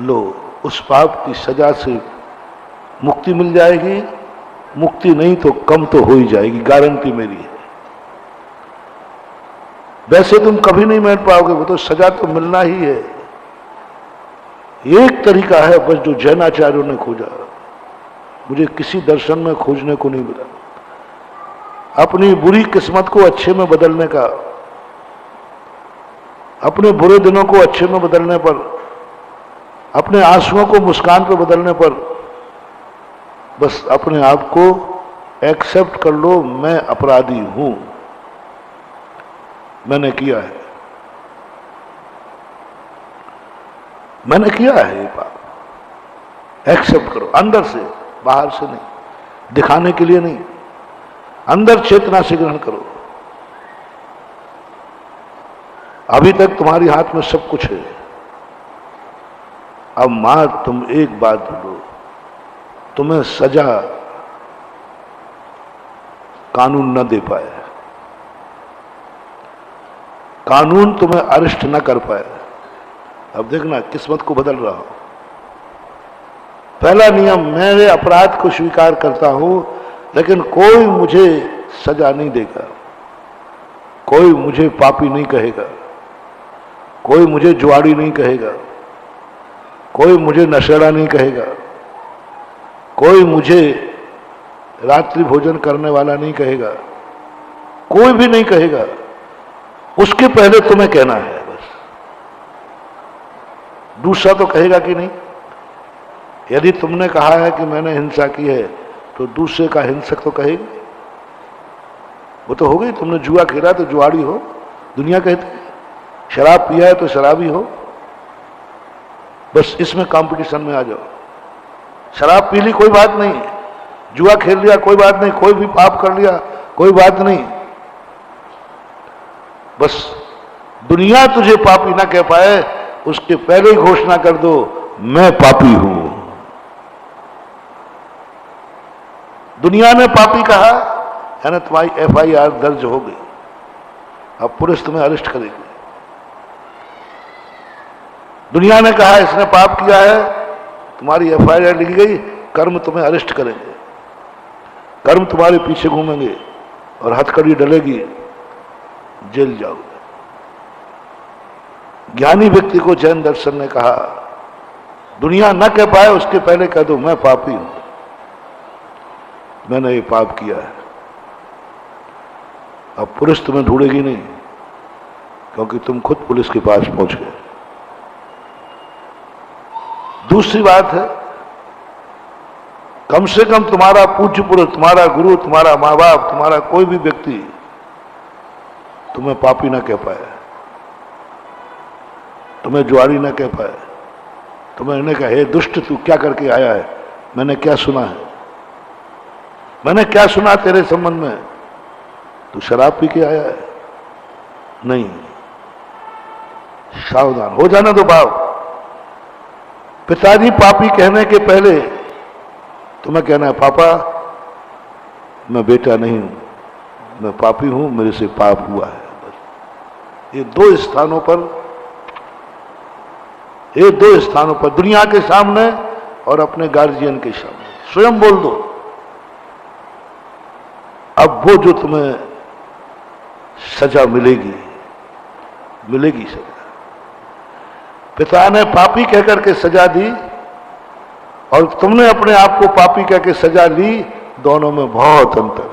लो उस पाप की सजा से मुक्ति मिल जाएगी, मुक्ति नहीं तो कम तो हो ही जाएगी, गारंटी मेरी है। वैसे तुम कभी नहीं मिल पाओगे, वो तो सजा तो मिलना ही है। एक तरीका है बस जो जैनाचार्यों ने खोजा, मुझे किसी दर्शन में खोजने को नहीं मिला, अपनी बुरी किस्मत को अच्छे में बदलने का, अपने बुरे दिनों को अच्छे में बदलने पर, अपने आंसुओं को मुस्कान पर बदलने पर बस अपने आप को एक्सेप्ट कर लो, मैं अपराधी हूं, मैंने किया है, मैंने किया है ये पाप। एक्सेप्ट करो अंदर से, बाहर से नहीं, दिखाने के लिए नहीं, अंदर चेतना से ग्रहण करो। अभी तक तुम्हारी हाथ में सब कुछ है, अब मां तुम एक बात बोलो, तुम्हें सजा कानून न दे पाए, कानून तुम्हें अरेस्ट न कर पाए। अब देखना किस्मत को बदल रहा हो। पहला नियम, मेरे अपराध को स्वीकार करता हूं, लेकिन कोई मुझे सजा नहीं देगा, कोई मुझे पापी नहीं कहेगा, कोई मुझे जुआड़ी नहीं कहेगा, कोई मुझे नशेड़ा नहीं कहेगा, कोई मुझे रात्रि भोजन करने वाला नहीं कहेगा, कोई भी नहीं कहेगा। उसके पहले तुम्हें कहना है बस। दूसरा तो कहेगा कि नहीं। यदि तुमने कहा है कि मैंने हिंसा की है, तो दूसरे का हिंसक तो कहेगी, वो तो हो गई। तुमने जुआ खेला तो जुआड़ी हो, दुनिया कहती है। शराब पिया है तो शराबी हो। बस इसमें कंपटीशन में आ जाओ। शराब पी ली कोई बात नहीं, जुआ खेल लिया कोई बात नहीं, कोई भी पाप कर लिया कोई बात नहीं, बस दुनिया तुझे पापी ना कह पाए उसके पहले ही घोषणा कर दो, मैं पापी हूं। दुनिया ने पापी कहा, यानी तुम्हारी FIR दर्ज हो गई, अब पुलिस तुम्हें अरेस्ट करेगी। दुनिया ने कहा इसने पाप किया है, तुम्हारी FIR लिखी गई, कर्म तुम्हें अरेस्ट करेंगे, कर्म तुम्हारे पीछे घूमेंगे और हथकड़ी डलेगी, जेल जाओगे। ज्ञानी व्यक्ति को जैन दर्शन ने कहा, दुनिया न कह पाए उसके पहले कह दो, मैं पापी हूं, मैंने ये पाप किया है। अब पुलिस तुम्हें ढूंढेगी नहीं, क्योंकि तुम खुद पुलिस के पास पहुंच गए। दूसरी बात है, कम से कम तुम्हारा पूज्य पुरुष, तुम्हारा गुरु, तुम्हारा माँ बाप, तुम्हारा कोई भी व्यक्ति तुम्हें पापी ना कह पाए, तुम्हें जुआरी ना कह पाए, तुम्हें इन्हें कहा, हे दुष्ट तू क्या करके आया है, मैंने क्या सुना है, मैंने क्या सुना तेरे संबंध में, तू शराब पी के आया है। नहीं, सावधान हो जाना दो बाप। पिताजी पापी कहने के पहले तुम्हें कहना है, पापा मैं बेटा नहीं हूं, मैं पापी हूं, मेरे से पाप हुआ है। बस ये दो स्थानों पर, दुनिया के सामने और अपने गार्जियन के सामने स्वयं बोल दो। अब वो जो तुम्हें सजा मिलेगी, मिलेगी सजा। पिता ने पापी कहकर के सजा दी और तुमने अपने आप को पापी कहकर सजा ली, दोनों में बहुत अंतर।